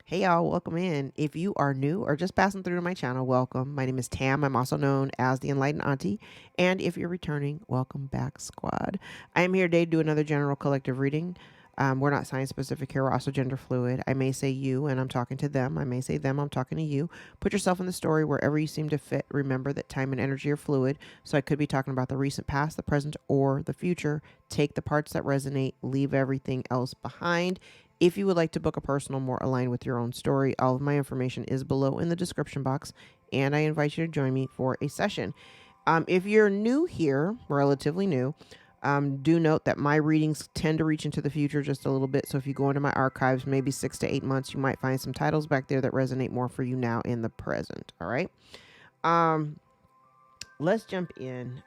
Hey y'all, welcome in. If you are new or just passing through to my channel, welcome. My name is Tam. I'm also known as the Enlightened Auntie. And if you're returning, welcome back, squad. I am here today to do another general collective reading. We're not science specific here. We're also gender fluid. I may say you and I'm talking to them. I may say them, I'm talking to you. Put yourself in the story wherever you seem to fit. Remember that time and energy are fluid. So I could be talking about the recent past, the present, or the future. Take the parts that resonate, leave everything else behind. If you would like to book a personal more aligned with your own story, all of my information is below in the description box, and I invite you to join me for a session. If you're new here, relatively new, do note that my readings tend to reach into the future just a little bit. So if you go into my archives, maybe 6 to 8 months, you might find some titles back there that resonate more for you now in the present. All right. Let's jump in.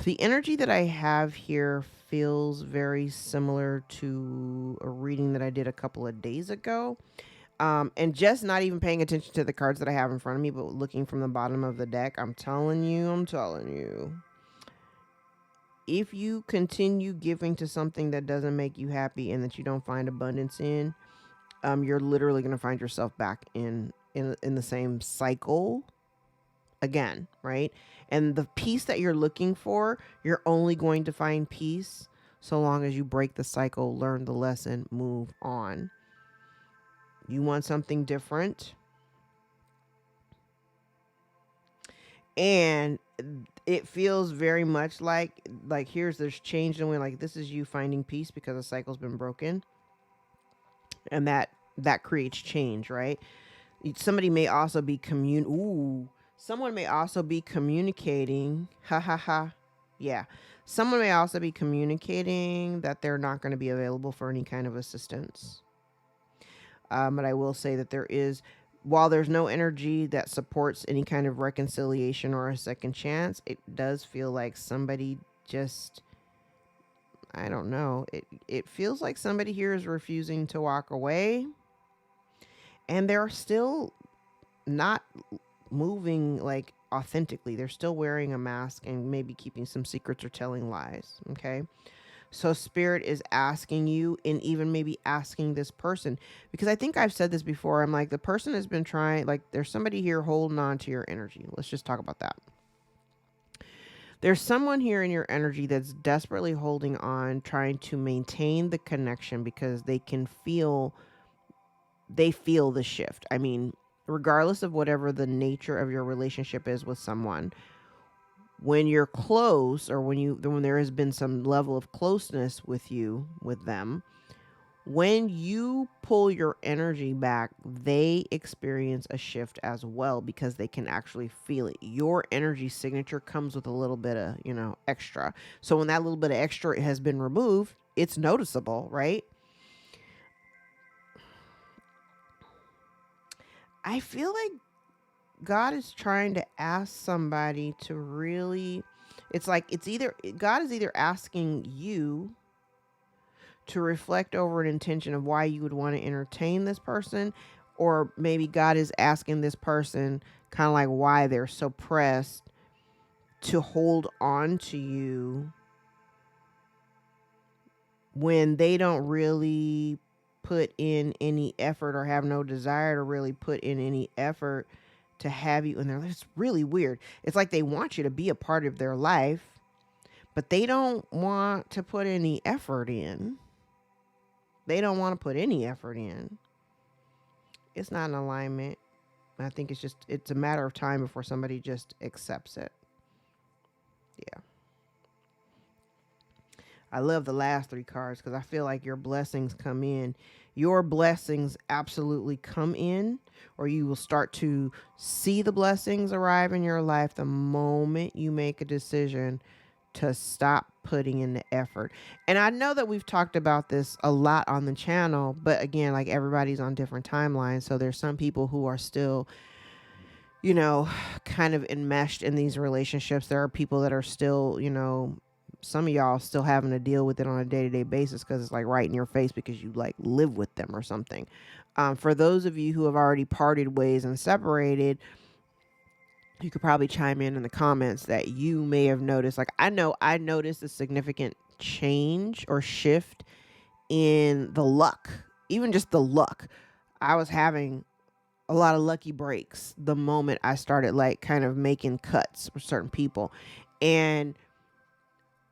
The energy that I have here feels very similar to a reading that I did a couple of days ago. And just not even paying attention to the cards that I have in front of me, but looking from the bottom of the deck, I'm telling you. If you continue giving to something that doesn't make you happy and that you don't find abundance in, you're literally going to find yourself back in the same cycle again, right? And the peace that you're looking for, you're only going to find peace so long as you break the cycle, learn the lesson, move on. You want something different. And it feels very much like there's change in the way, like this is you finding peace because the cycle's been broken. And that creates change, right? Somebody may also be someone may also be communicating. Ha ha ha. Yeah. Someone may also be communicating that they're not going to be available for any kind of assistance. But I will say that while there's no energy that supports any kind of reconciliation or a second chance, it does feel like somebody just, I don't know. It feels like somebody here is refusing to walk away. And they're still not moving like authentically. They're still wearing a mask and maybe keeping some secrets or telling lies. Okay. So spirit is asking you, and even maybe asking this person, because I think I've said this before. I'm like, the person has been trying, like there's somebody here holding on to your energy. Let's just talk about that. There's someone here in your energy that's desperately holding on, trying to maintain the connection because they feel the shift. I mean, regardless of whatever the nature of your relationship is with someone, when you're close, or when there has been some level of closeness with them, when you pull your energy back, they experience a shift as well because they can actually feel it. Your energy signature comes with a little bit of, extra. So when that little bit of extra has been removed, it's noticeable, right? I feel like God is trying to ask somebody to really, God is either asking you to reflect over an intention of why you would want to entertain this person, or maybe God is asking this person kind of like why they're so pressed to hold on to you when they don't really put in any effort or have no desire to really put in any effort to have you in there. It's really weird. It's like they want you to be a part of their life, but they don't want to put any effort in. They don't want to put any effort in. It's not an alignment. I think it's a matter of time before somebody just accepts it. Yeah. I love the last three cards because I feel like your blessings come in. Your blessings absolutely come in, or you will start to see the blessings arrive in your life the moment you make a decision to stop putting in the effort. And I know that we've talked about this a lot on the channel, but again, like everybody's on different timelines. So there's some people who are still, kind of enmeshed in these relationships. There are people that are still, some of y'all still having to deal with it on a day-to-day basis because it's like right in your face because you like live with them or something. For those of you who have already parted ways and separated, you could probably chime in the comments that you may have noticed. Like I know I noticed a significant change or shift in the luck even just the luck. I was having a lot of lucky breaks the moment I started like kind of making cuts with certain people. And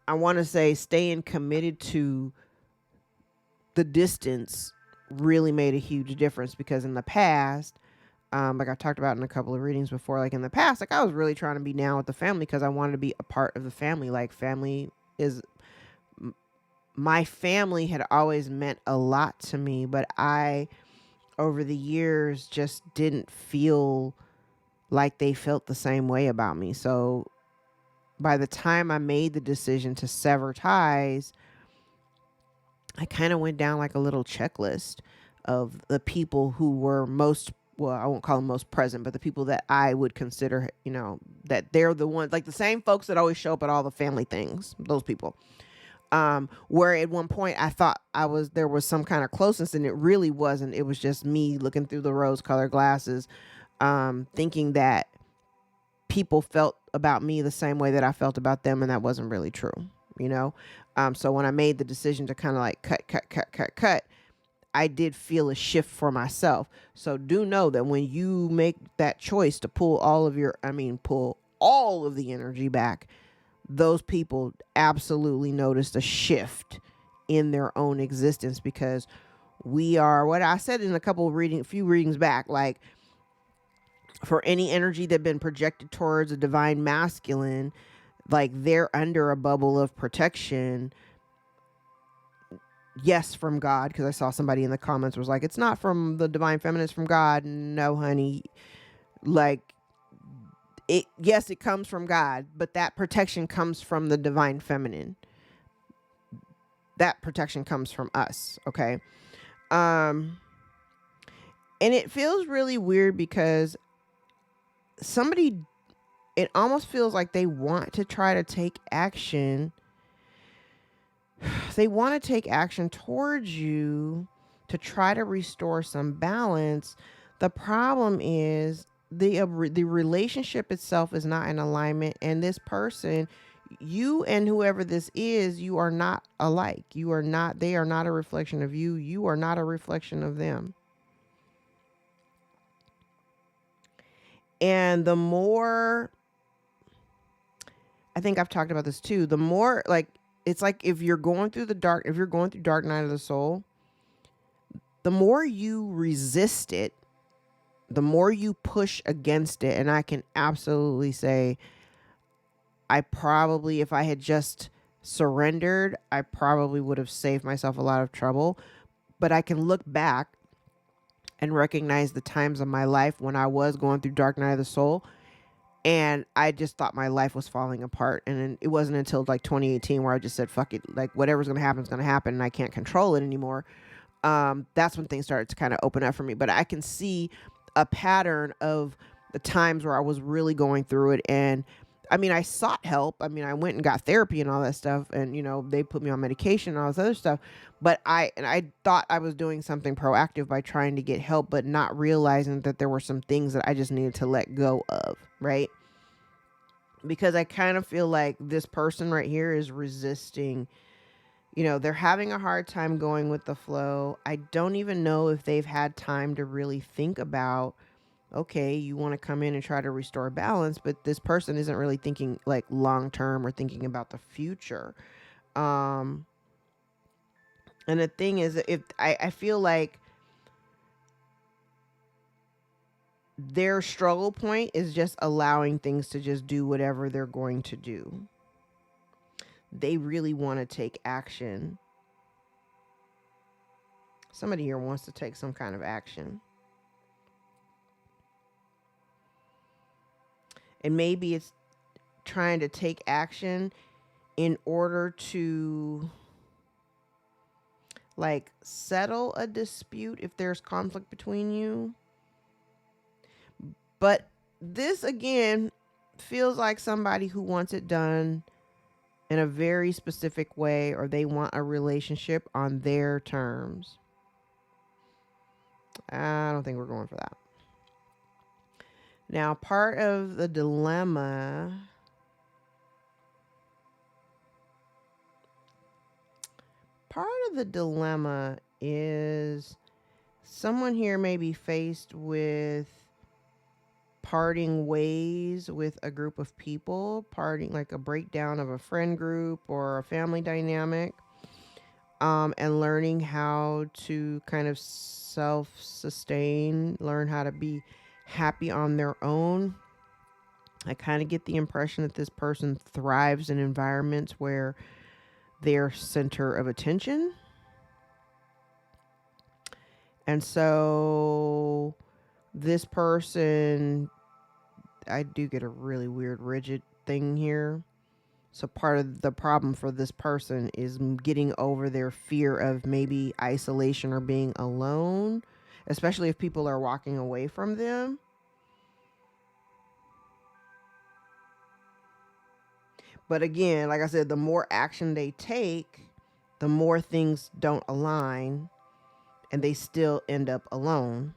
I want to say staying committed to the distance really made a huge difference, because in the past, like I talked about in a couple of readings before, like in the past, like I was really trying to be down with the family because I wanted to be a part of the family. Like family is, my family had always meant a lot to me, but I, over the years, just didn't feel like they felt the same way about me. So by the time I made the decision to sever ties, I kind of went down like a little checklist of the people who were most, well, I won't call them most present, but the people that I would consider, you know, that they're the ones, like the same folks that always show up at all the family things, those people. Where at one point I thought there was some kind of closeness, and it really wasn't. It was just me looking through the rose colored glasses, thinking that people felt about me the same way that I felt about them, and that wasn't really true, you know? So when I made the decision to kind of like cut, I did feel a shift for myself. So do know that when you make that choice to pull all of the energy back, those people absolutely noticed a shift in their own existence, because we are, what I said in a few readings back, like for any energy that been projected towards a divine masculine, like they're under a bubble of protection. Yes, from God, because I saw somebody in the comments was like, it's not from the divine feminine, it's from God. No, honey. Like, yes, it comes from God, but that protection comes from the divine feminine. That protection comes from us, okay? And it feels really weird because it almost feels like they want to try to take action. They want to take action towards you to try to restore some balance. The problem is the relationship itself is not in alignment, and this person, you and whoever this is, you are not alike. They are not a reflection of you. You are not a reflection of them. And the more, I think I've talked about this too, the more like, it's like if you're going through dark night of the soul, the more you resist it, the more you push against it. And I can absolutely say, I probably, if I had just surrendered, I probably would have saved myself a lot of trouble. But I can look back and recognize the times of my life when I was going through dark night of the soul, and I just thought my life was falling apart. And then it wasn't until like 2018 where I just said, fuck it, like whatever's going to happen is going to happen, and I can't control it anymore. That's when things started to kind of open up for me. But I can see a pattern of the times where I was really going through it. And I mean, I sought help. I mean, I went and got therapy and all that stuff. And, you know, they put me on medication and all this other stuff. But I thought I was doing something proactive by trying to get help, but not realizing that there were some things that I just needed to let go of, right? Because I kind of feel like this person right here is resisting. You know, they're having a hard time going with the flow. I don't even know if they've had time to really think about, okay, you want to come in and try to restore balance, but this person isn't really thinking like long term or thinking about the future. And the thing is, if I feel like their struggle point is just allowing things to just do whatever they're going to do. They really want to take action. Somebody here wants to take some kind of action. And maybe it's trying to take action in order to like settle a dispute if there's conflict between you. But this again feels like somebody who wants it done in a very specific way, or they want a relationship on their terms. I don't think we're going for that. Now, part of the dilemma is Someone here may be faced with parting ways with a group of people, parting like a breakdown of a friend group or a family dynamic, and learning how to kind of self-sustain, learn how to be happy on their own. I kind of get the impression that this person thrives in environments where they're center of attention. And so this person, I do get a really weird rigid thing here. So part of the problem for this person is getting over their fear of maybe isolation or being alone, especially if people are walking away from them. But again, like I said, the more action they take, the more things don't align and they still end up alone.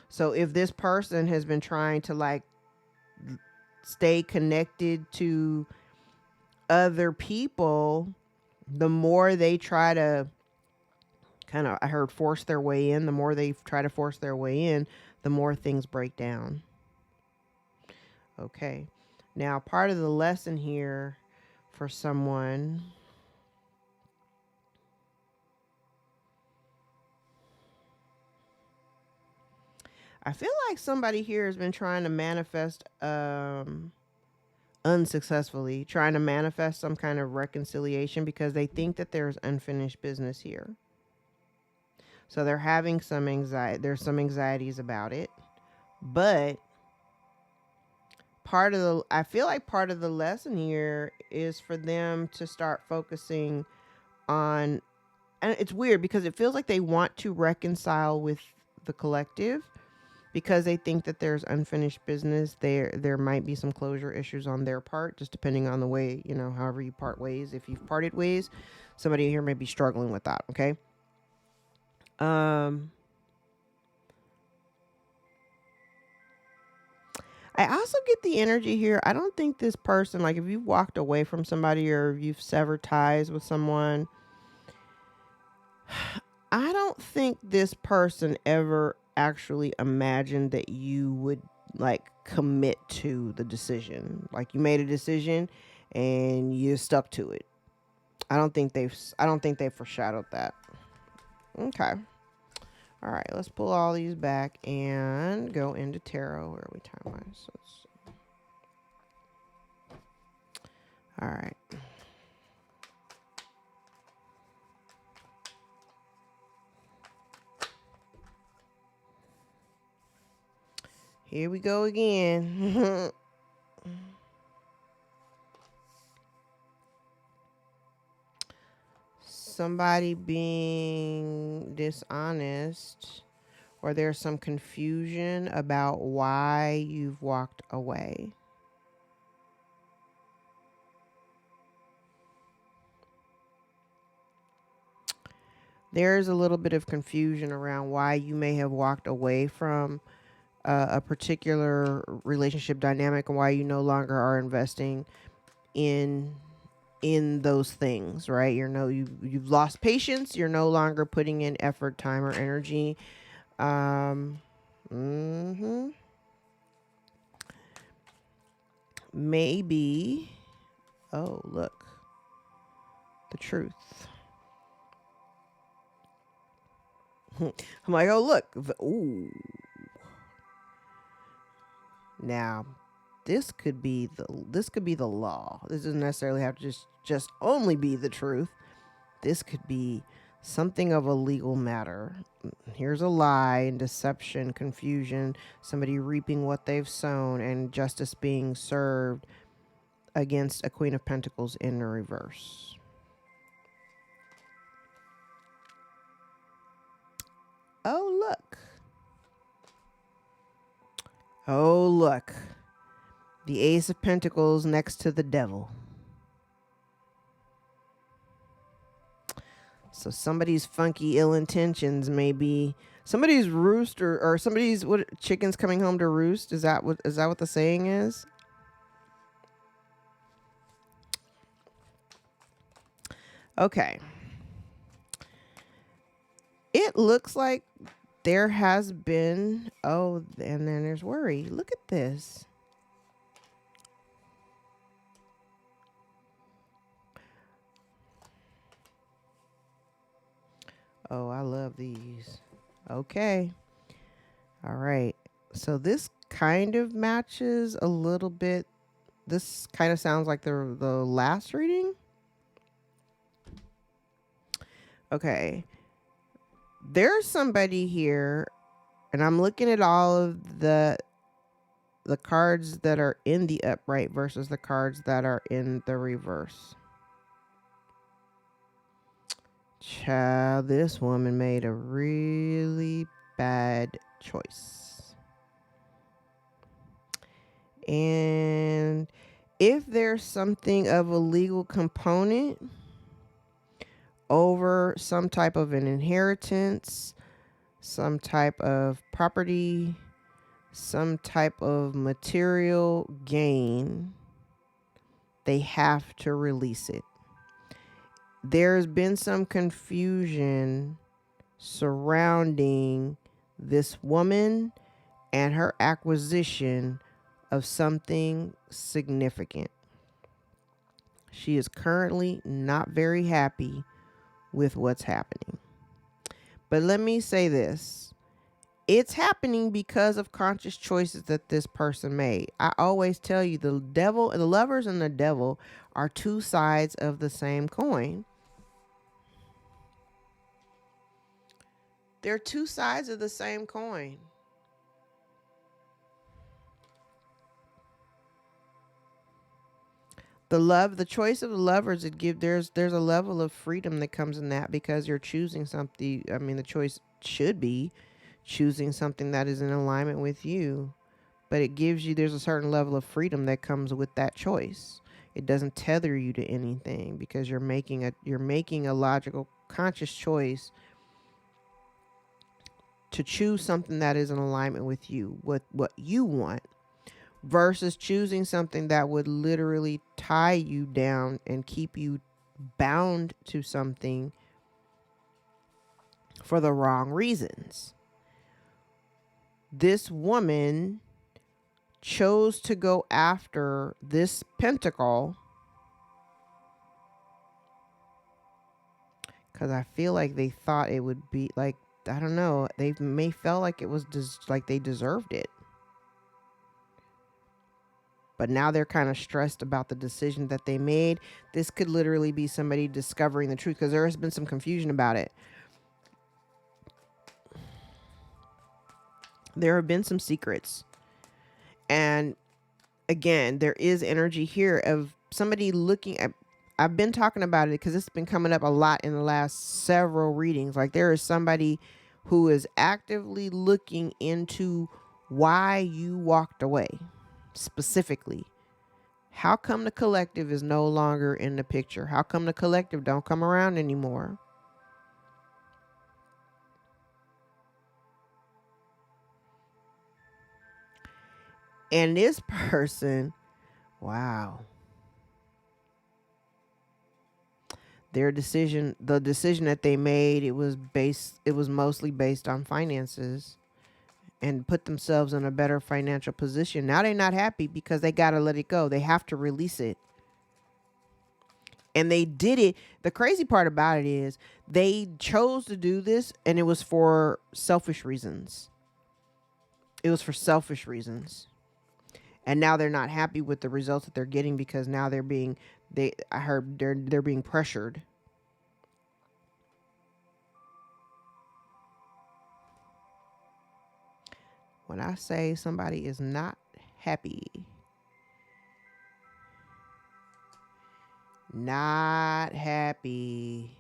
So if this person has been trying to like stay connected to other people, the more they try to kind of, I heard, force their way in, the more they try to force their way in, the more things break down. Okay. Now, part of the lesson here for someone, I feel like somebody here has been trying to manifest unsuccessfully, trying to manifest some kind of reconciliation because they think that there's unfinished business here. So they're having some anxiety. There's some anxieties about it. But I feel like part of the lesson here is for them to start focusing on, and it's weird because it feels like they want to reconcile with the collective because they think that there's unfinished business. There might be some closure issues on their part, just depending on the way, however you part ways. If you've parted ways, somebody here may be struggling with that. Okay. I also get the energy here. I don't think this person, like if you've walked away from somebody or if you've severed ties with someone, I don't think this person ever actually imagined that you would like commit to the decision. Like you made a decision and you stuck to it. I don't think they've foreshadowed that. Okay. All right, let's pull all these back and go into tarot. Where are we time-wise? All right. Here we go again. Somebody being dishonest, or there's some confusion about why you've walked away. There's a little bit of confusion around why you may have walked away from a particular relationship dynamic and why you no longer are investing in those things, right? You've lost patience. You're no longer putting in effort, time, or energy. Maybe. Oh, look. The truth. I'm like, oh, look. Ooh. Now, this could be the law. This doesn't necessarily have to just only be the truth. This could be something of a legal matter. Here's a lie and deception, confusion, somebody reaping what they've sown, and justice being served against a Queen of Pentacles in the reverse. Oh, look. Oh, look. The Ace of Pentacles next to the Devil. So somebody's funky ill intentions may be somebody's roost or somebody's chickens coming home to roost. Is that what the saying is? Okay. It looks like there has been, oh, and then there's worry. Look at this. Oh, I love these. Okay. All right. So this kind of matches a little bit. This kind of sounds like the last reading. Okay. There's somebody here, and I'm looking at all of the cards that are in the upright versus the cards that are in the reverse. Child, this woman made a really bad choice. And if there's something of a legal component over some type of an inheritance, some type of property, some type of material gain, they have to release it. There's been some confusion surrounding this woman and her acquisition of something significant. She is currently not very happy with what's happening. But let me say this. It's happening because of conscious choices that this person made. I always tell you, the devil, the lovers and the devil are two sides of the same coin. They're two sides of the same coin. The choice of the lovers, there's a level of freedom that comes in that, because you're choosing something. I mean, the choice should be choosing something that is in alignment with you, but there's a certain level of freedom that comes with that choice. It doesn't tether you to anything, because you're making a logical, conscious choice to choose something that is in alignment with you, with what you want, versus choosing something that would literally tie you down and keep you bound to something for the wrong reasons. This woman chose to go after this pentacle because I feel like they thought it would be like, I don't know, they may felt like it was like they deserved it. But now they're kind of stressed about the decision that they made. This could literally be somebody discovering the truth, because there has been some confusion about it. There have been some secrets. And again, there is energy here of somebody looking at, I've been talking about it because it's been coming up a lot in the last several readings. Like, there is somebody who is actively looking into why you walked away. Specifically, how come the collective is no longer in the picture? How come the collective don't come around anymore? And this person, wow, the decision that they made, it was mostly based on finances, and put themselves in a better financial position. Now they're not happy because they got to let it go. They have to release it. And they did it. The crazy part about it is they chose to do this, and it was for selfish reasons. It was for selfish reasons. And now they're not happy with the results that they're getting, because now they're being pressured. When I say somebody is not happy, not happy.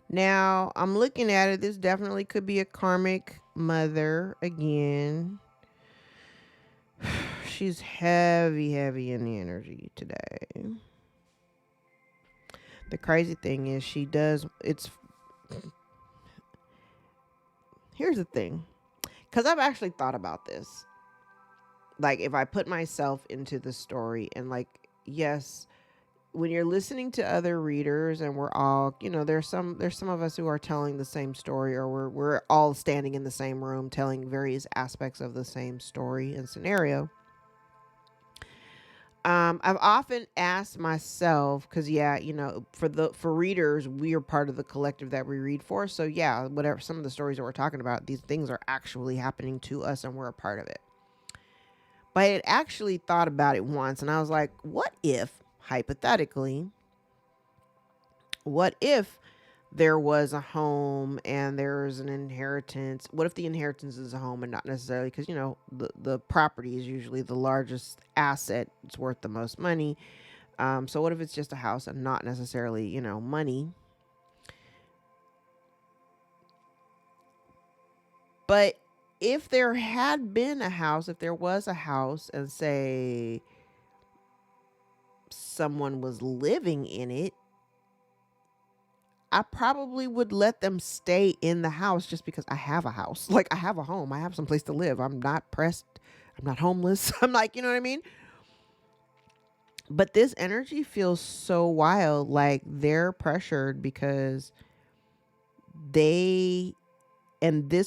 Now, I'm looking at it. This definitely could be a karmic mother again. She's heavy in the energy today. The crazy thing is here's the thing. Because I've actually thought about this. Like, if I put myself into the story, and like, yes, when you're listening to other readers, and we're all, there's some of us who are telling the same story, or we're all standing in the same room telling various aspects of the same story and scenario. I've often asked myself, because for readers, we are part of the collective that we read for. So yeah, whatever, some of the stories that we're talking about, these things are actually happening to us and we're a part of it. But I had actually thought about it once, and I was like, what if, hypothetically, what if there was a home and there's an inheritance? What if the inheritance is a home and not necessarily, because the property is usually the largest asset, it's worth the most money. So what if it's just a house and not necessarily money? But if there had been a house, if there was a house, and say someone was living in it, I probably would let them stay in the house just because I have a house. Like, I have a home. I have some place to live. I'm not pressed. I'm not homeless. I'm like, you know what I mean? But this energy feels so wild. Like, they're pressured because this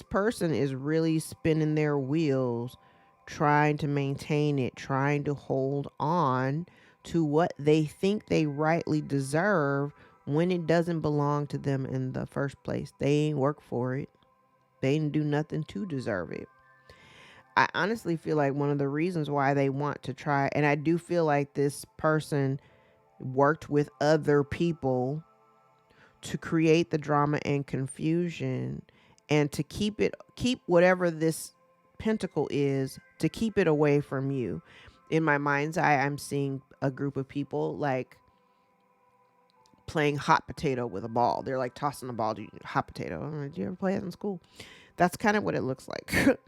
person is really spinning their wheels, trying to maintain it, trying to hold on to what they think they rightly deserve when it doesn't belong to them in the first place. They ain't work for it. They didn't do nothing to deserve it. I honestly feel like one of the reasons why they want to try, and I do feel like this person worked with other people to create the drama and confusion, and to keep whatever this pentacle is, to keep it away from you. In my mind's eye, I'm seeing a group of people like playing hot potato with a ball. They're like tossing a ball to hot potato. Do you ever play it in school? That's kind of what it looks like.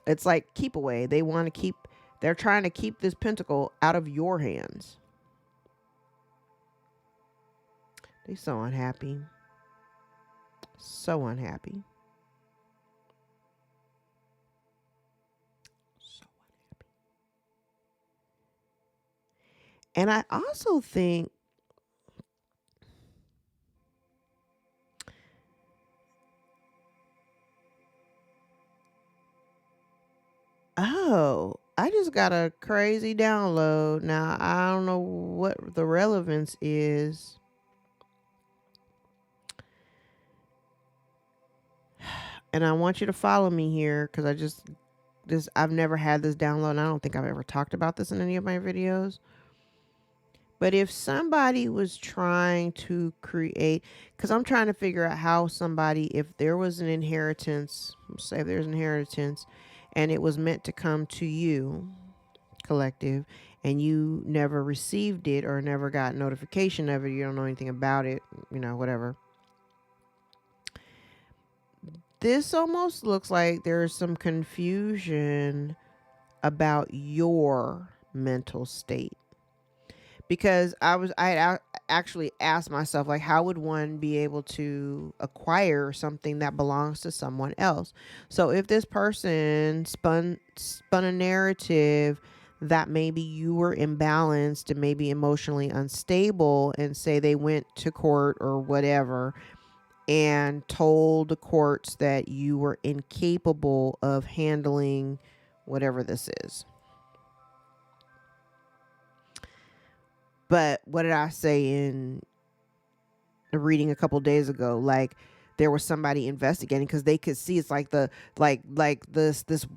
It's like keep away. They're trying to keep this pentacle out of your hands. They're so unhappy. So unhappy. So unhappy. And I also think, oh, I just got a crazy download. Now, I don't know what the relevance is. And I want you to follow me here, because I've never had this download, and I don't think I've ever talked about this in any of my videos. But if somebody was trying to create, because I'm trying to figure out how somebody, if there was an inheritance, say if there's an inheritance, and it was meant to come to you, collective, and you never received it or never got notification of it, you don't know anything about it, whatever. This almost looks like there's some confusion about your mental state. Because I had actually asked myself, like, how would one be able to acquire something that belongs to someone else? So if this person spun a narrative that maybe you were imbalanced and maybe emotionally unstable, and say they went to court or whatever and told the courts that you were incapable of handling whatever this is. But what did I say in the reading a couple days ago? Like, there was somebody investigating because they could see it's like this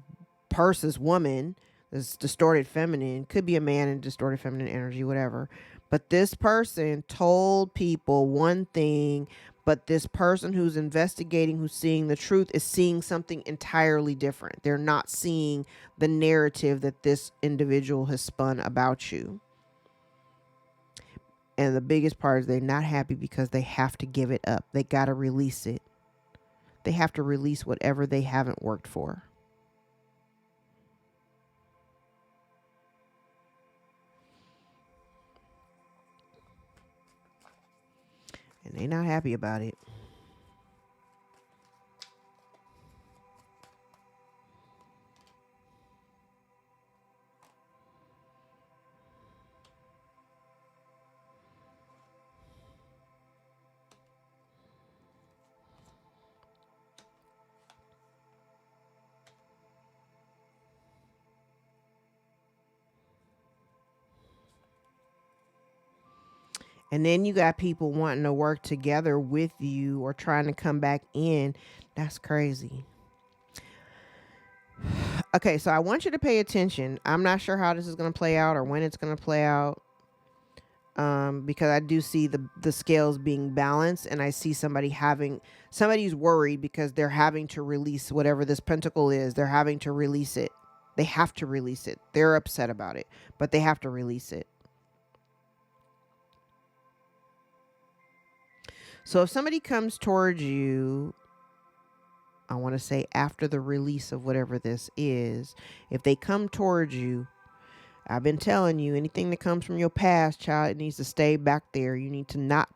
person's woman, this distorted feminine, could be a man in distorted feminine energy, whatever. But this person told people one thing, but this person who's investigating, who's seeing the truth, is seeing something entirely different. They're not seeing the narrative that this individual has spun about you. And the biggest part is they're not happy because they have to give it up. They got to release it. They have to release whatever they haven't worked for. And they're not happy about it. And then you got people wanting to work together with you or trying to come back in. That's crazy. Okay, so I want you to pay attention. I'm not sure how this is going to play out or when it's going to play out, because I do see the scales being balanced, and I see somebody's worried because they're having to release whatever this pentacle is. They're having to release it. They have to release it. They're upset about it, but they have to release it. So if somebody comes towards you, I want to say after the release of whatever this is, if they come towards you, I've been telling you, anything that comes from your past, child, it needs to stay back there. You need to not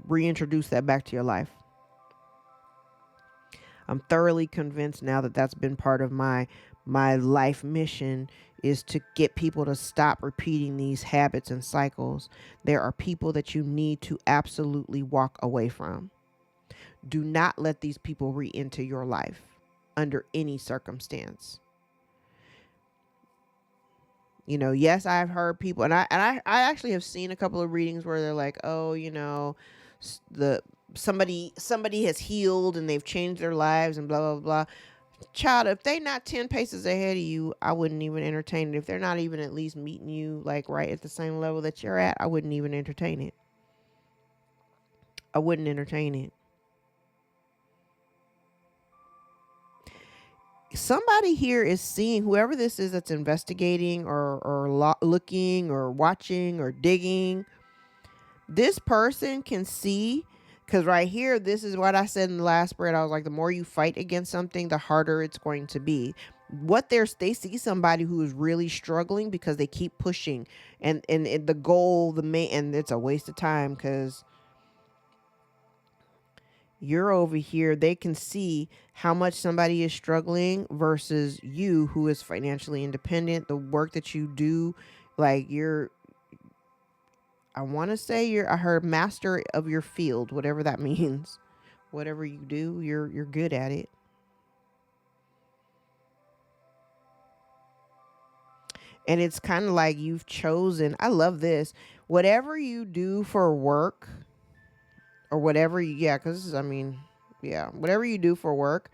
reintroduce that back to your life. I'm thoroughly convinced now that that's been part of my life mission, is to get people to stop repeating these habits and cycles. There are people that you need to absolutely walk away from. Do not let these people re-enter your life under any circumstance. You know, yes, I've heard people, and I actually have seen a couple of readings where they're like, oh, you know, somebody has healed and they've changed their lives and blah blah blah. Child, if they not 10 paces ahead of you, I wouldn't even entertain it. If they're not even at least meeting you like right at the same level that you're at, I wouldn't even entertain it. I wouldn't entertain it. Somebody here is seeing, whoever this is that's investigating or looking or watching or digging, this person can see, because right here, this is what I said in the last spread. I was like, the more you fight against something, the harder it's going to be. They see somebody who is really struggling because they keep pushing, and the goal, and it's a waste of time because you're over here. They can see how much somebody is struggling versus you, who is financially independent. The work that you do, like I want to say I heard master of your field, whatever that means. Whatever you do, you're good at it. And it's kind of like you've chosen, I love this, whatever you do for work, or whatever because whatever you do for work,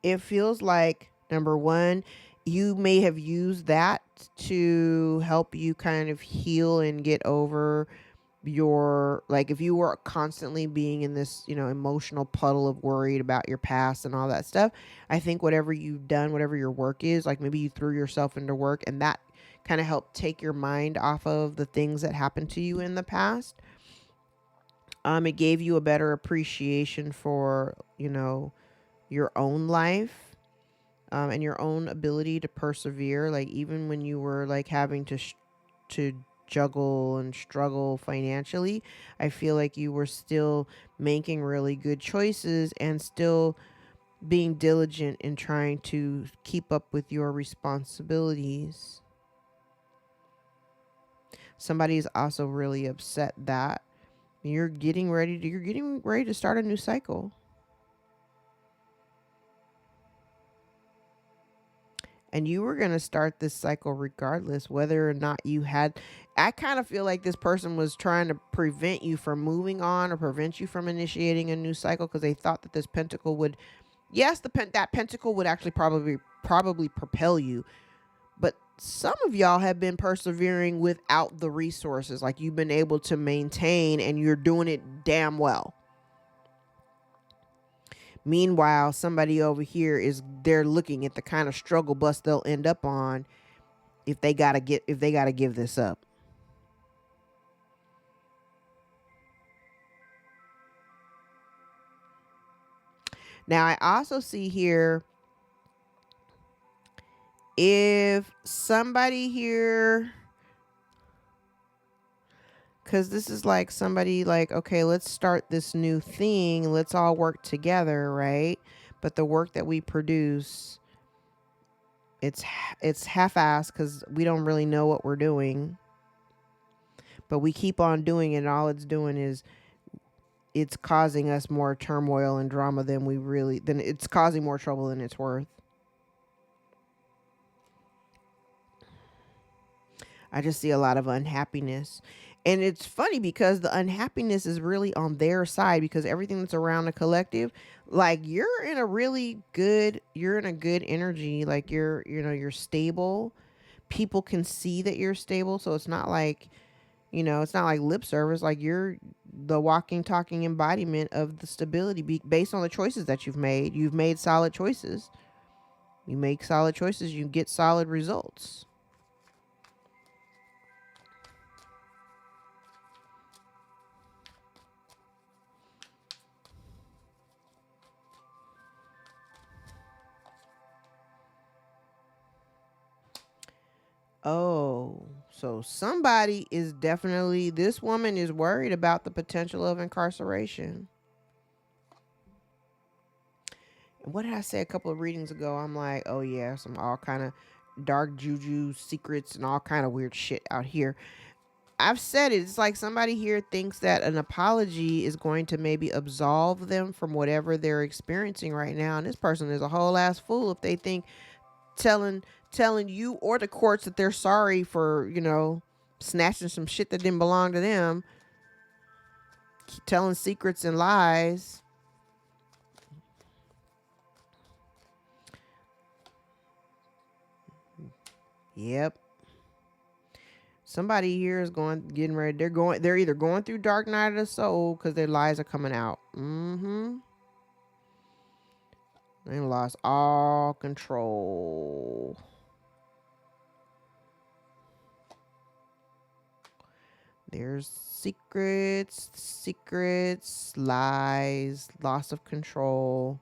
it feels like, number one, you may have used that to help you kind of heal and get over your, like, if you were constantly being in this, emotional puddle of worried about your past and all that stuff. I think whatever you've done, whatever your work is, like maybe you threw yourself into work and that kind of helped take your mind off of the things that happened to you in the past. It gave you a better appreciation for, your own life, and your own ability to persevere. Like even when you were like having to juggle and struggle financially, I feel like you were still making really good choices and still being diligent in trying to keep up with your responsibilities. Somebody is also really upset that you're getting ready to start a new cycle. And you were going to start this cycle regardless whether or not you had. I kind of feel like this person was trying to prevent you from moving on or prevent you from initiating a new cycle, because they thought that this pentacle would, yes, that pentacle would actually probably propel you. But some of y'all have been persevering without the resources. Like you've been able to maintain, and you're doing it damn well. Meanwhile, somebody over here they're looking at the kind of struggle bus they'll end up on if they gotta give this up. Now, I also see here, if somebody here, because this is like somebody like, okay, let's start this new thing. Let's all work together, right? But the work that we produce, it's half-assed because we don't really know what we're doing. But we keep on doing it, and all it's doing is it's causing us more turmoil and drama than it's causing more trouble than it's worth. I just see a lot of unhappiness. And it's funny because the unhappiness is really on their side, because everything that's around the collective, like you're in a good energy. Like you're stable. People can see that you're stable. So it's not like, it's not like lip service. Like you're the walking, talking embodiment of the stability based on the choices that you've made. You've made solid choices. You make solid choices, you get solid results. Oh, so somebody is definitely, this woman is worried about the potential of incarceration. And what did I say a couple of readings ago? I'm like, oh yeah, some all kind of dark juju secrets and all kind of weird shit out here. I've said it. It's like somebody here thinks that an apology is going to maybe absolve them from whatever they're experiencing right now. And this person is a whole ass fool if they think telling you or the courts that they're sorry for, snatching some shit that didn't belong to them, telling secrets and lies. Yep. Somebody here is getting ready. They're either going through dark night of the soul because their lies are coming out. They lost all control. There's secrets, lies, loss of control.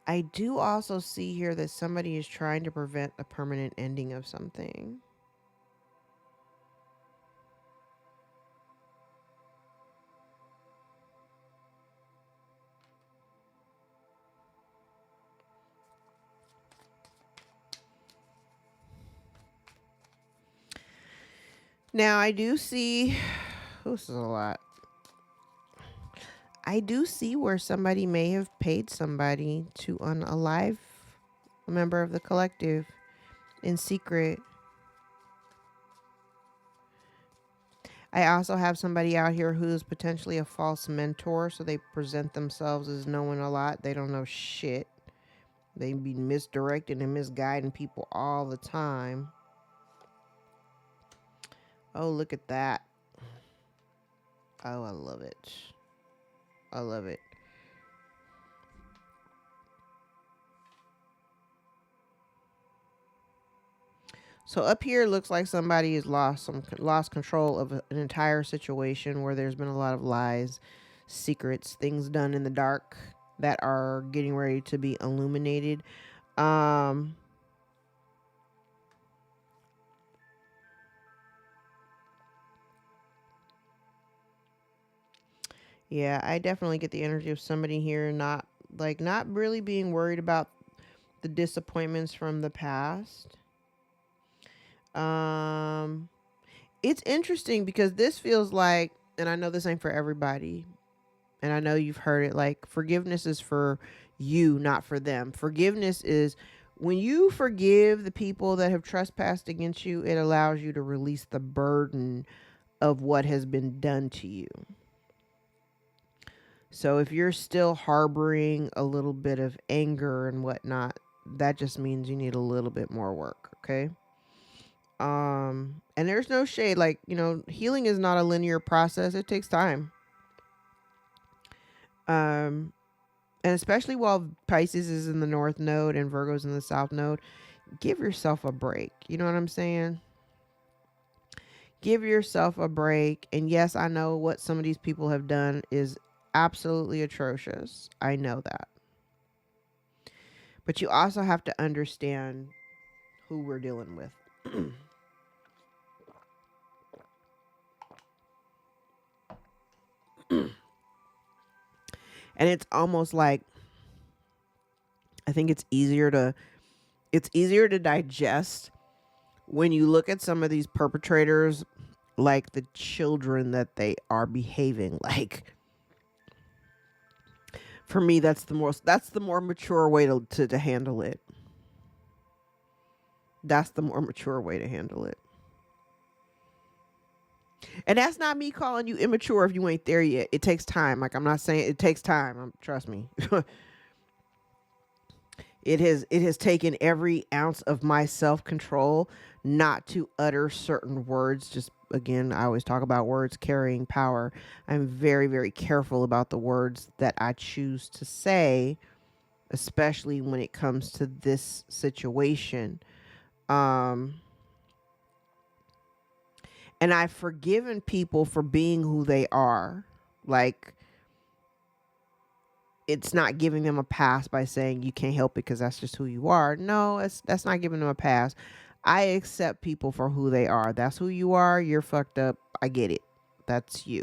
I do also see here that somebody is trying to prevent a permanent ending of something. Now, I do see, this is a lot. I do see where somebody may have paid somebody to unalive a member of the collective in secret. I also have somebody out here who's potentially a false mentor. So they present themselves as knowing a lot. They don't know shit. They be misdirecting and misguiding people all the time. Oh, look at that. Oh, I love it. I love it. So up here, it looks like somebody has lost control of an entire situation where there's been a lot of lies, secrets, things done in the dark that are getting ready to be illuminated. Yeah, I definitely get the energy of somebody here not really being worried about the disappointments from the past. It's interesting because this feels like, and I know this ain't for everybody, and I know you've heard it, like forgiveness is for you, not for them. Forgiveness is when you forgive the people that have trespassed against you, it allows you to release the burden of what has been done to you. So if you're still harboring a little bit of anger and whatnot, that just means you need a little bit more work, okay? And there's no shade, like, healing is not a linear process. It takes time. And especially while Pisces is in the north node and Virgo's in the south node, give yourself a break. You know what I'm saying? Give yourself a break. And yes, I know what some of these people have done is absolutely atrocious. I know that. But you also have to understand who we're dealing with. And it's almost like, I think it's easier to digest when you look at some of these perpetrators, like the children that they are behaving like. For me, that's the more mature way to handle it. That's the more mature way to handle it. And that's not me calling you immature if you ain't there yet. It takes time. Like, I'm not saying it takes time. Trust me. It has taken every ounce of my self-control not to utter certain words. Just again, I always talk about words carrying power. I'm very, very careful about the words that I choose to say, especially when it comes to this situation. And I've forgiven people for being who they are. Like, it's not giving them a pass by saying you can't help it because that's just who you are. No, that's not giving them a pass. I accept people for who they are. That's who you are. You're fucked up. I get it. That's you.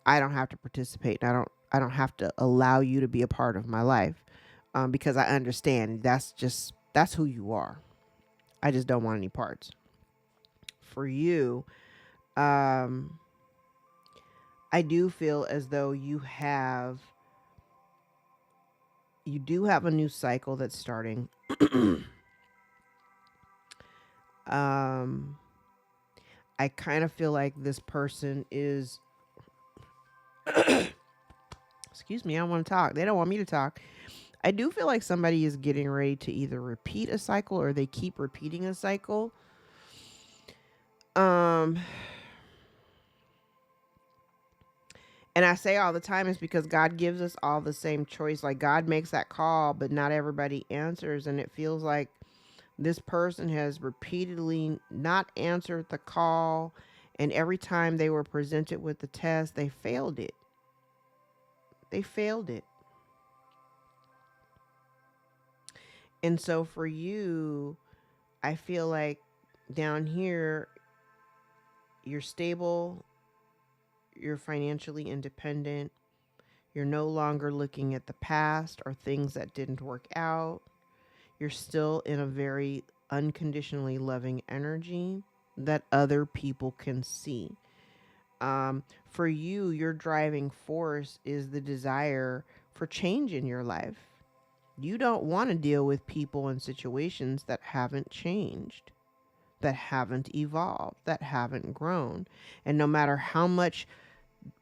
I don't have to participate. I don't have to allow you to be a part of my life, because I understand that's who you are. I just don't want any parts. For you, I do feel as though you do have a new cycle that's starting. I kind of feel like this person is excuse me, I don't want to talk. They don't want me to talk. I do feel like somebody is getting ready to either repeat a cycle or they keep repeating a cycle. And I say all the time is because God gives us all the same choice. Like, God makes that call, but not everybody answers. And it feels like this person has repeatedly not answered the call. And every time they were presented with the test, they failed it. They failed it. And so for you, I feel like down here, you're stable, you're financially independent, you're no longer looking at the past or things that didn't work out. You're still in a very unconditionally loving energy that other people can see. For you, your driving force is the desire for change in your life. You don't want to deal with people and situations that haven't changed, that haven't evolved, that haven't grown. And no matter how much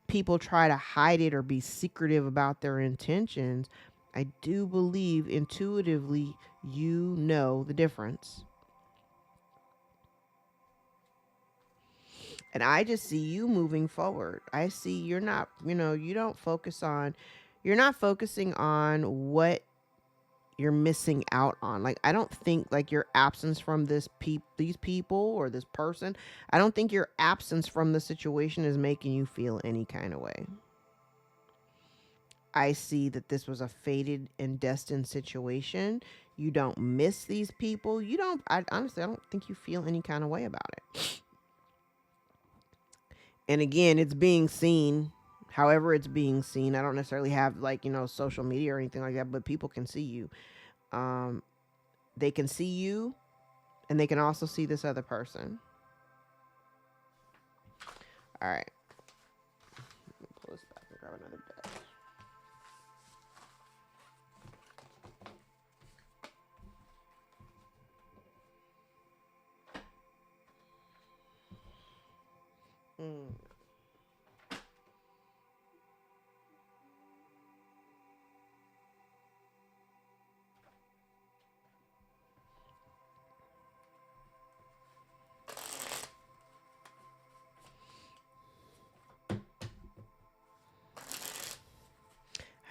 people try to hide it or be secretive about their intentions, I do believe intuitively you know the difference. And I just see you moving forward. I see you're not, you're not focusing on what you're missing out on. Like, I don't think like your absence from these people or this person, I don't think your absence from the situation is making you feel any kind of way. I see that this was a fated and destined situation. You don't miss these people. Honestly, I don't think you feel any kind of way about it. And again, it's being seen however it's being seen. I don't necessarily have like, social media or anything like that, but people can see you. They can see you and they can also see this other person. All right. Let me pull this back and grab another deck.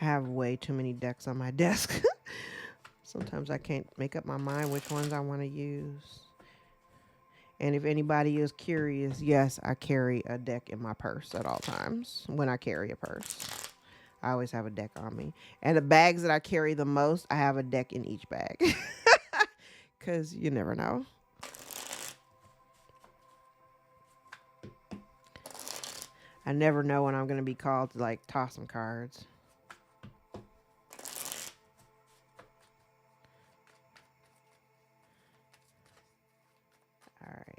I have way too many decks on my desk. Sometimes I can't make up my mind which ones I want to use. And if anybody is curious, yes, I carry a deck in my purse at all times. When I carry a purse, I always have a deck on me. And the bags that I carry the most, I have a deck in each bag. Because you never know. I never know when I'm going to be called to like toss some cards. All right.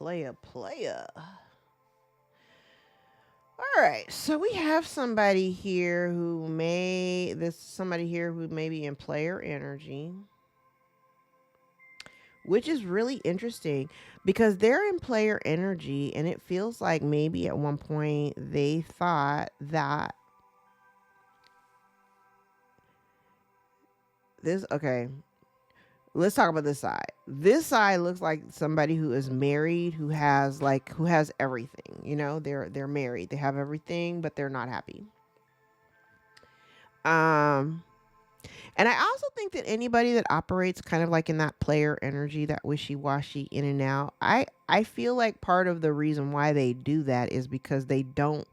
Playa. All right, so we have somebody here who may be in player energy, which is really interesting because they're in player energy, and it feels like maybe at one point they thought that okay, let's talk about this side. This side looks like somebody who is married, who has everything. You know, they're married, they have everything, but they're not happy. And I also think that anybody that operates kind of like in that player energy, that wishy-washy in and out, I feel like part of the reason why they do that is because they don't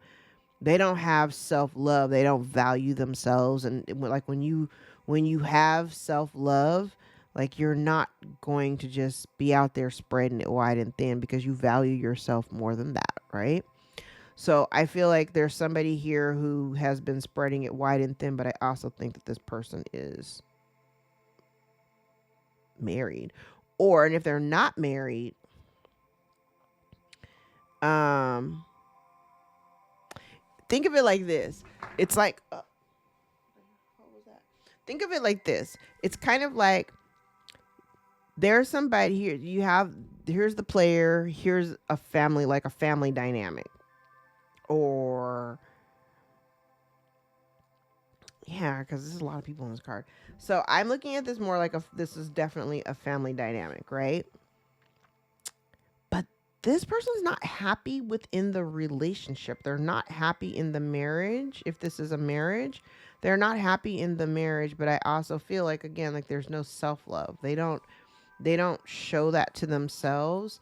have self-love. They don't value themselves. And like when you have self-love, like you're not going to just be out there spreading it wide and thin because you value yourself more than that, right? So I feel like there's somebody here who has been spreading it wide and thin, but I also think that this person is married. And if they're not married, think of it like this. It's like, what was that? Think of it like this. It's kind of like there's somebody here. Here's the player. Here's a family, like a family dynamic. Or, yeah, because there's a lot of people on this card. So I'm looking at this more like this is definitely a family dynamic, right? But this person's not happy within the relationship. They're not happy in the marriage. If this is a marriage, they're not happy in the marriage. But I also feel like, again, like there's no self-love. They don't show that to themselves.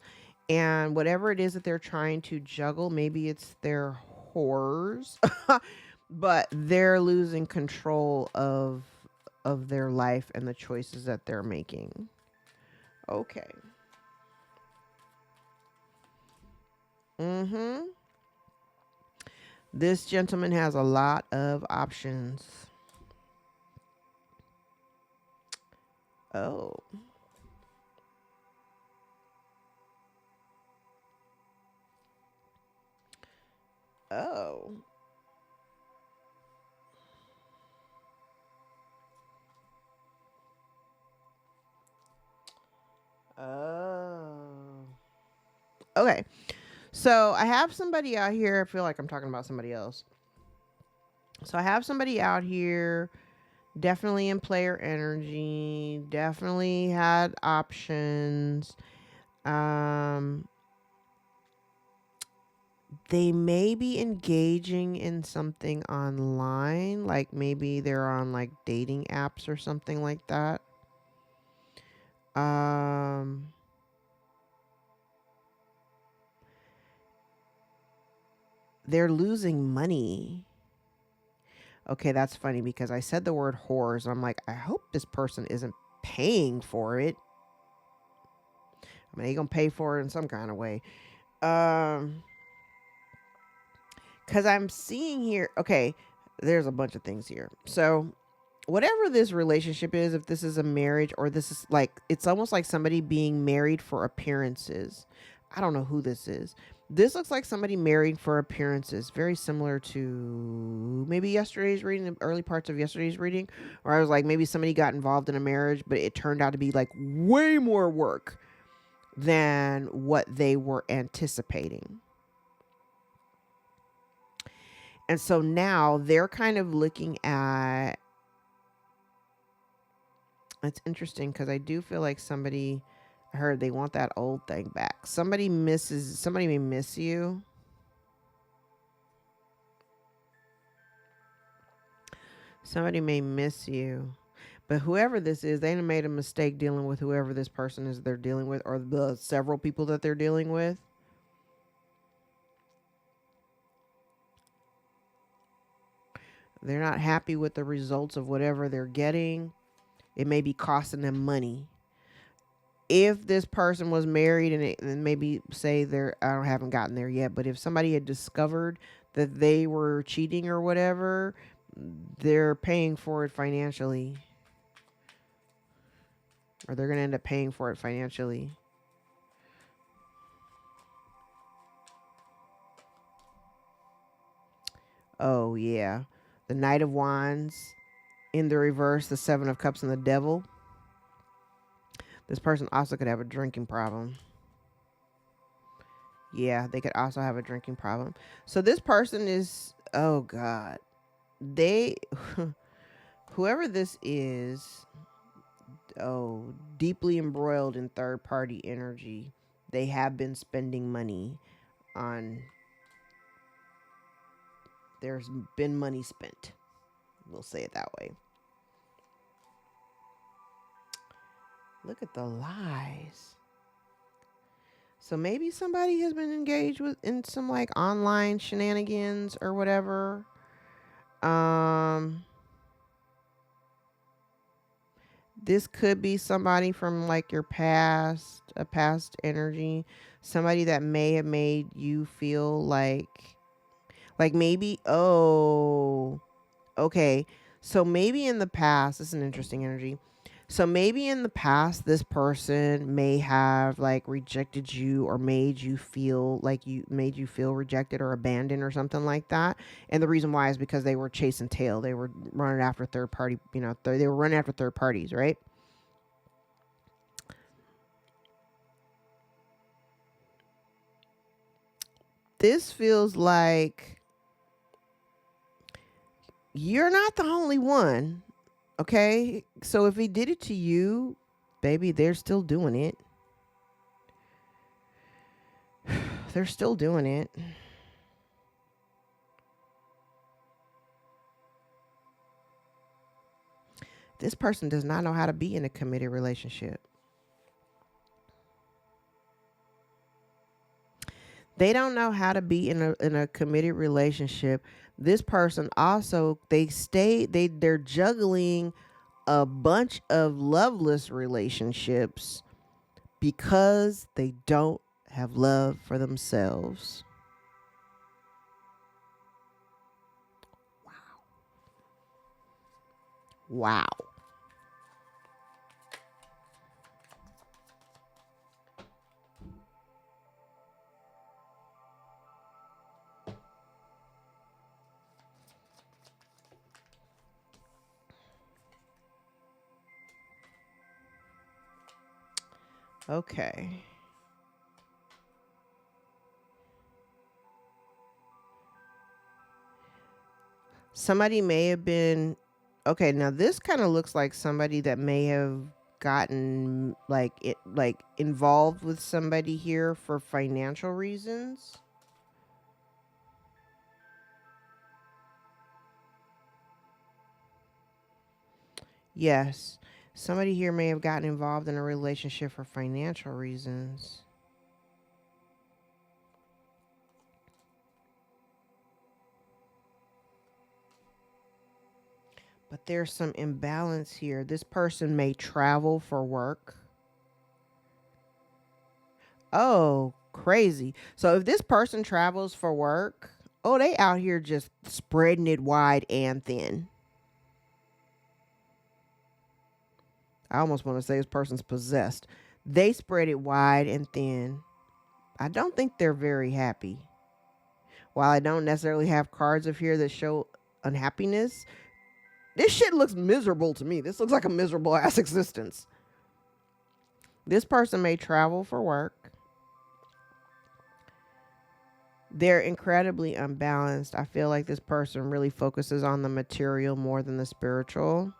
And whatever it is that they're trying to juggle, maybe it's their whores, but they're losing control of their life and the choices that they're making. Okay. This gentleman has a lot of options. Oh. Oh. Oh. Okay. So I have somebody out here. I feel like I'm talking about somebody else. So I have somebody out here, definitely in player energy, definitely had options. They may be engaging in something online, like maybe they're on like dating apps or something like that. They're losing money. Okay, that's funny because I said the word whores. I'm like, I hope this person isn't paying for it. I mean, they're gonna pay for it in some kind of way. Because I'm seeing here, okay, there's a bunch of things here. So whatever this relationship is, if this is a marriage or this is like, it's almost like somebody being married for appearances. I don't know who this is. This looks like somebody married for appearances, very similar to maybe yesterday's reading, the early parts of yesterday's reading, where I was like, maybe somebody got involved in a marriage, but it turned out to be like way more work than what they were anticipating. And so now they're kind of looking at, it's interesting because I do feel like somebody, I heard they want that old thing back. Somebody may miss you. Somebody may miss you. But whoever this is, they made a mistake dealing with whoever this person is they're dealing with, or the several people that they're dealing with. They're not happy with the results of whatever they're getting. It may be costing them money. If this person was married and maybe say I haven't gotten there yet, but if somebody had discovered that they were cheating or whatever, they're paying for it financially. Or they're going to end up paying for it financially. Oh, yeah. The Knight of Wands in the reverse, the Seven of Cups and the Devil. This person also could have a drinking problem. Yeah, they could also have a drinking problem. So this person is, oh God, they, whoever this is, oh, deeply embroiled in third party energy. They have been spending money on, there's been money spent. We'll say it that way. Look at the lies. So maybe somebody has been engaged with in some like online shenanigans or whatever. This could be somebody from like your past, a past energy, somebody that may have made you feel like maybe, oh, okay. So maybe in the past, this is an interesting energy. So maybe in the past, this person may have like rejected you or made you feel rejected or abandoned or something like that. And the reason why is because they were chasing tail. They were running after third party, they were running after third parties, right? This feels like you're not the only one. Okay. So if he did it to you, baby, they're still doing it. They're still doing it. This person does not know how to be in a committed relationship. They don't know how to be in a committed relationship. This person also, they're juggling a bunch of loveless relationships because they don't have love for themselves. Wow. Okay. Somebody may have been, okay, now this kind of looks like somebody that may have gotten like involved with somebody here for financial reasons. Yes. Somebody here may have gotten involved in a relationship for financial reasons. But there's some imbalance here. This person may travel for work. Oh, crazy. So if this person travels for work, oh, they out here just spreading it wide and thin. I almost want to say this person's possessed. They spread it wide and thin. I don't think they're very happy. While I don't necessarily have cards of here that show unhappiness, this shit looks miserable to me. This looks like a miserable ass existence. This person may travel for work. They're incredibly unbalanced. I feel like this person really focuses on the material more than the spiritual.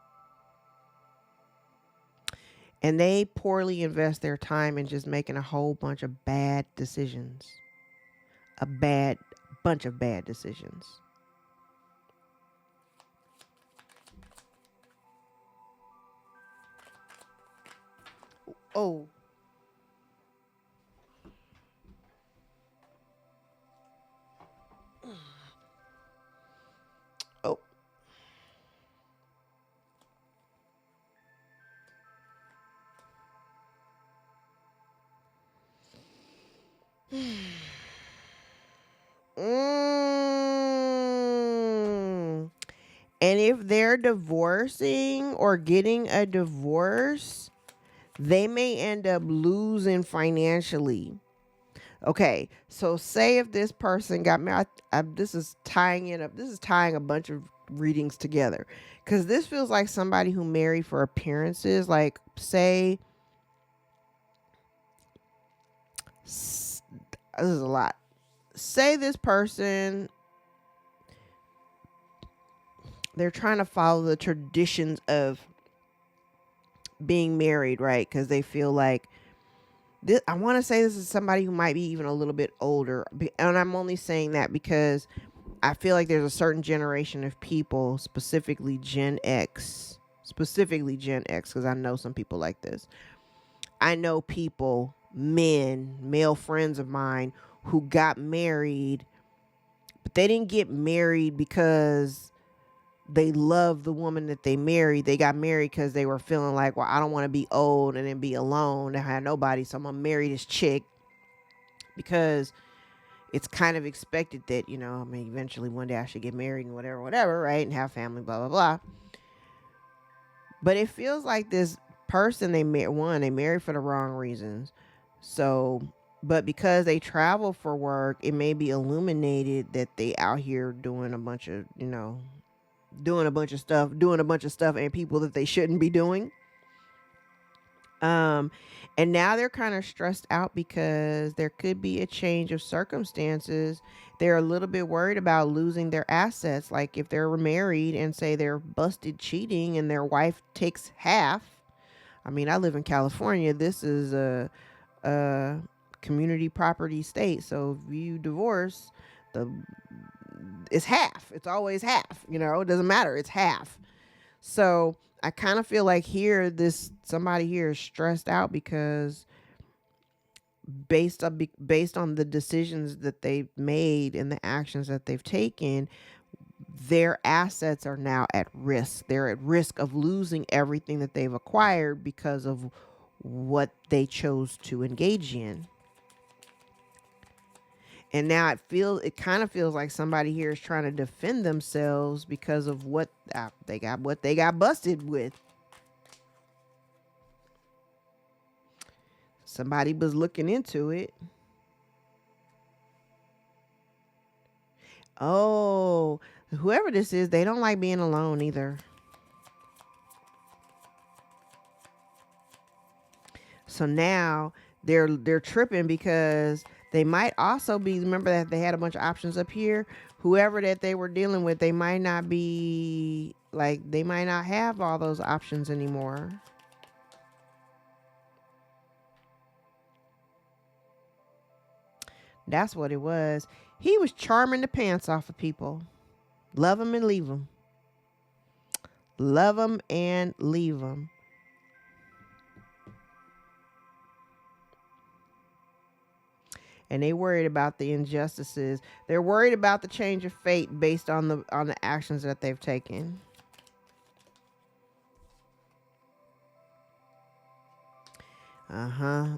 And they poorly invest their time in just making a whole bunch of bad decisions. A bunch of bad decisions. Oh. Oh. And if they're divorcing or getting a divorce, they may end up losing financially. Okay, so say if this person got married, this is tying it up. This is tying a bunch of readings together, because this feels like somebody who married for appearances. Like, say, this is a lot. Say this person, they're trying to follow the traditions of being married, right? Because they feel like this. I want to say this is somebody who might be even a little bit older, and I'm only saying that because I feel like there's a certain generation of people, specifically Gen X, because I know some people like this. I know people, male friends of mine, who got married, but they didn't get married because they loved the woman that they married. They got married because they were feeling like, well, I don't want to be old and then be alone and have nobody, so I'm gonna marry this chick, because it's kind of expected that, I mean, eventually one day I should get married and whatever, right? And have family, blah, blah, blah. But it feels like this person they married for the wrong reasons. So, but because they travel for work, it may be illuminated that they out here doing a bunch of, doing a bunch of stuff and people that they shouldn't be doing. And now they're kind of stressed out because there could be a change of circumstances. They're a little bit worried about losing their assets. Like if they're married and say they're busted cheating and their wife takes half. I mean, I live in California. This is a community property state. So if you divorce, it's half. It's always half. It doesn't matter. It's half. So I kind of feel like somebody here is stressed out because based on the decisions that they've made and the actions that they've taken, their assets are now at risk. They're at risk of losing everything that they've acquired because of what they chose to engage in. And now it kind of feels like somebody here is trying to defend themselves because of what they got busted with. Somebody was looking into it. Oh, whoever this is, they don't like being alone either. So now they're tripping because they might also be, remember that they had a bunch of options up here. Whoever that they were dealing with, they might not have all those options anymore. That's what it was. He was charming the pants off of people. Love them and leave them. Love them and leave them. And they worried about the injustices. They're worried about the change of fate based on the actions that they've taken.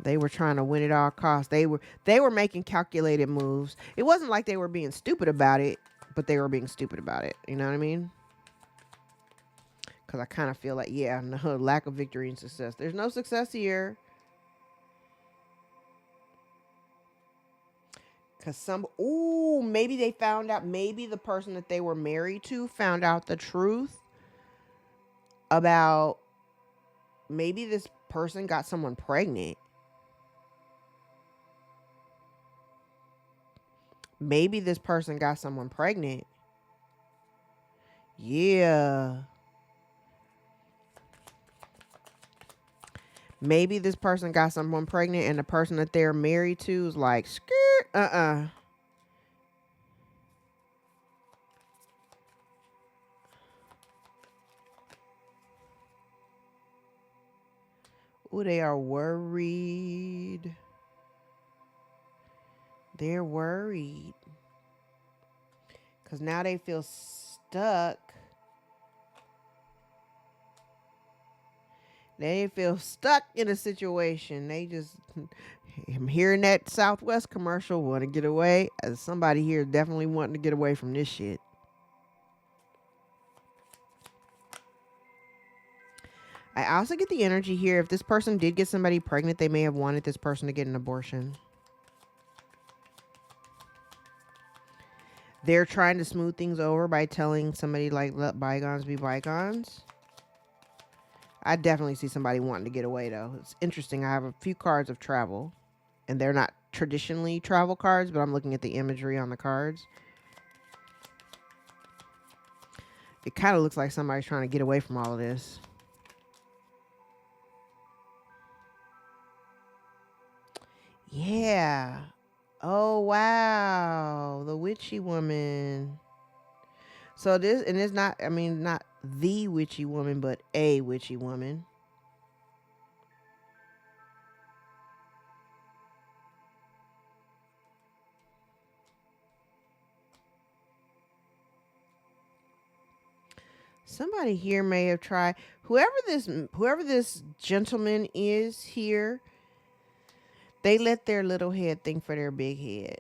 They were trying to win at all costs. They were making calculated moves. It wasn't like they were being stupid about it, but they were being stupid about it. You know what I mean? Because I kind of feel like, no, lack of victory and success. There's no success here. Because maybe they found out, maybe the person that they were married to found out the truth about, maybe this person got someone pregnant. Maybe this person got someone pregnant. Yeah. Maybe this person got someone pregnant and the person that they're married to is like, skirt, Oh, they are worried. They're worried. Because now they feel stuck. They feel stuck in a situation. I'm hearing that Southwest commercial, want to get away. As somebody here definitely wanting to get away from this shit. I also get the energy here. If this person did get somebody pregnant, they may have wanted this person to get an abortion. they're trying to smooth things over by telling somebody like, let bygones be bygones. I definitely see somebody wanting to get away though. It's interesting. I have a few cards of travel, and they're not traditionally travel cards, but I'm looking at the imagery on the cards. It kind of looks like somebody's trying to get away from all of this. Yeah. Oh, wow. The witchy woman. So this, and it's not, I mean, not the witchy woman, but a witchy woman. Somebody here may have tried, whoever this gentleman is here, they let their little head think for their big head.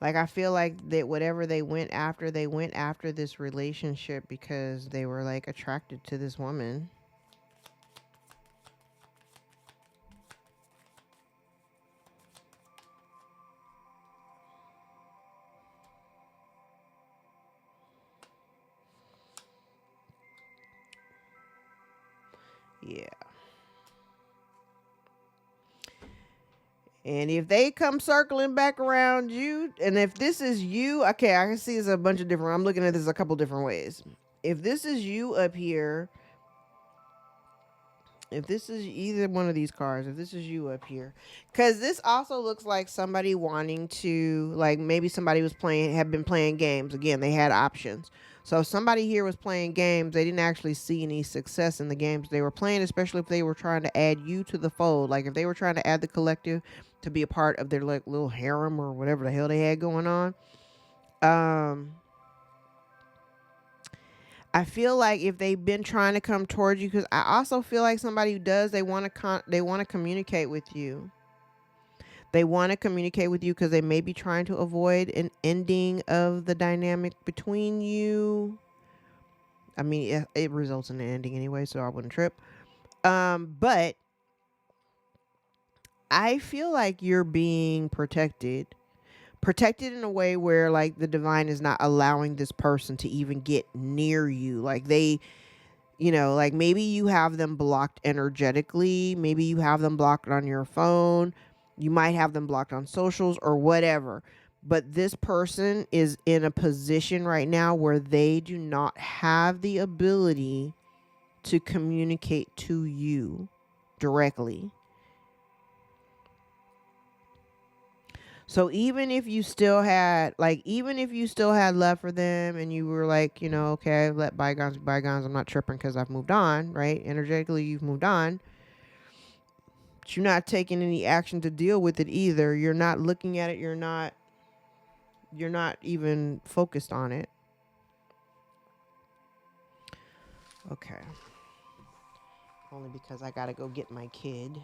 Like, I feel like that whatever they went after this relationship because they were like attracted to this woman. Yeah. And if they come circling back around you, and if this is you, okay, I can see it's a bunch of different, I'm looking at this a couple different ways. If this is you up here, if this is either one of these cards, if this is you up here, because this also looks like somebody wanting to, like maybe somebody had been playing games. Again, they had options. So if somebody here was playing games, they didn't actually see any success in the games they were playing, especially if they were trying to add you to the fold. Like if they were trying to add the collective to be a part of their like little harem or whatever the hell they had going on. I feel like if they've been trying to come towards you, because I also feel like somebody who does, they want to communicate with you. They want to communicate with you because they may be trying to avoid an ending of the dynamic between you. I mean, it results in an ending anyway, so I wouldn't trip. But I feel like you're being protected in a way where like the divine is not allowing this person to even get near you. Like they, like maybe you have them blocked energetically, maybe you have them blocked on your phone, you might have them blocked on socials or whatever, but this person is in a position right now where they do not have the ability to communicate to you directly. So even if you still had love for them and you were like, okay, let bygones be bygones, I'm not tripping because I've moved on, right? Energetically, you've moved on. But you're not taking any action to deal with it either. You're not looking at it. You're not even focused on it. Okay. Only because I gotta go get my kid.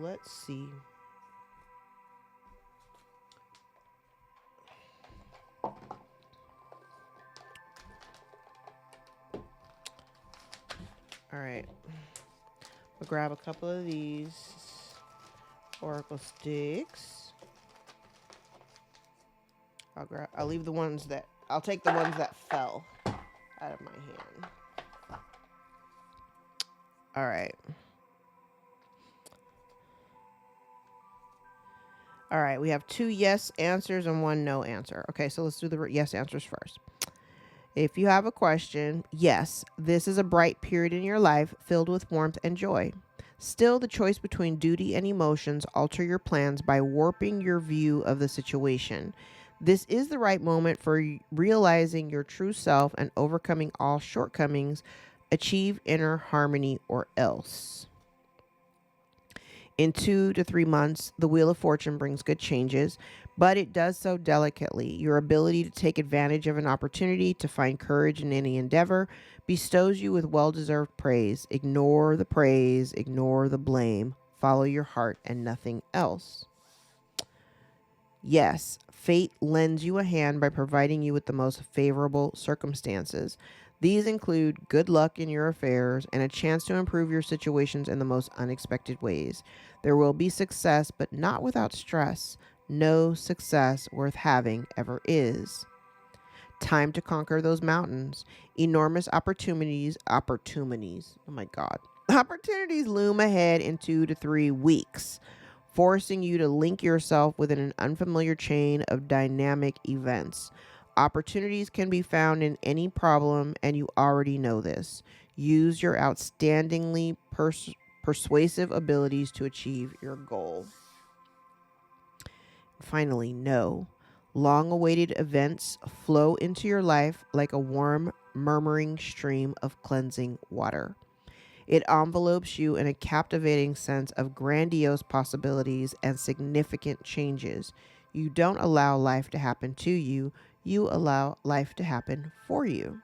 Let's see. All right. We'll grab a couple of these oracle sticks. I'll leave the ones that, I'll take the ones that fell out of my hand. All right. All right, we have 2 yes answers and 1 no answer. Okay, so let's do the yes answers first. If you have a question, yes, this is a bright period in your life filled with warmth and joy. Still, the choice between duty and emotions alter your plans by warping your view of the situation. This is the right moment for realizing your true self and overcoming all shortcomings. Achieve inner harmony or else. In 2 to 3 months, the Wheel of Fortune brings good changes, but it does so delicately. Your ability to take advantage of an opportunity to find courage in any endeavor bestows you with well-deserved praise. Ignore the praise, ignore the blame. Follow your heart and nothing else. Yes, fate lends you a hand by providing you with the most favorable circumstances. These include good luck in your affairs and a chance to improve your situations in the most unexpected ways. There will be success, but not without stress. No success worth having ever is. Time to conquer those mountains. Enormous opportunities. Oh my God. Opportunities loom ahead in 2 to 3 weeks, forcing you to link yourself within an unfamiliar chain of dynamic events. Opportunities can be found in any problem, and you already know this. Use your outstandingly persuasive abilities to achieve your goal. Finally, no. Long awaited events flow into your life like a warm, murmuring stream of cleansing water. It envelopes you in a captivating sense of grandiose possibilities and significant changes. You don't allow life to happen to you, you allow life to happen for you.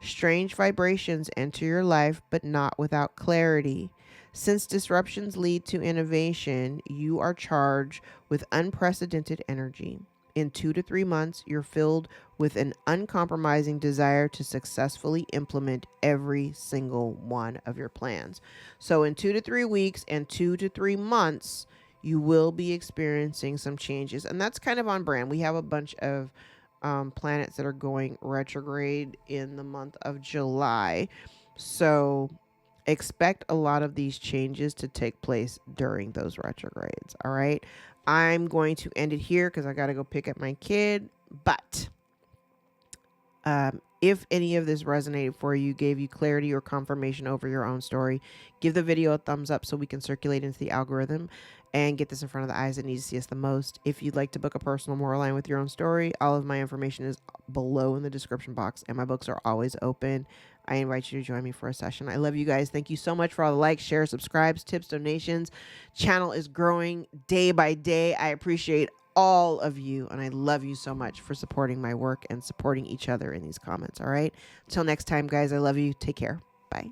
Strange vibrations enter your life, but not without clarity. Since disruptions lead to innovation, you are charged with unprecedented energy. In 2 to 3 months, you're filled with an uncompromising desire to successfully implement every single one of your plans. So in 2 to 3 weeks and 2 to 3 months, you will be experiencing some changes. And that's kind of on brand. We have a bunch of planets that are going retrograde in the month of July. So expect a lot of these changes to take place during those retrogrades. All right. I'm going to end it here because I got to go pick up my kid. But if any of this resonated for you, gave you clarity or confirmation over your own story, give the video a thumbs up so we can circulate into the algorithm and get this in front of the eyes that need to see us the most. If you'd like to book a personal more aligned with your own story, all of my information is below in the description box, and my books are always open. I invite you to join me for a session. I love you guys. Thank you so much for all the likes, shares, subscribes, tips, donations. Channel is growing day by day. I appreciate all of you, and I love you so much for supporting my work and supporting each other in these comments. All right. Until next time, guys, I love you. Take care. Bye.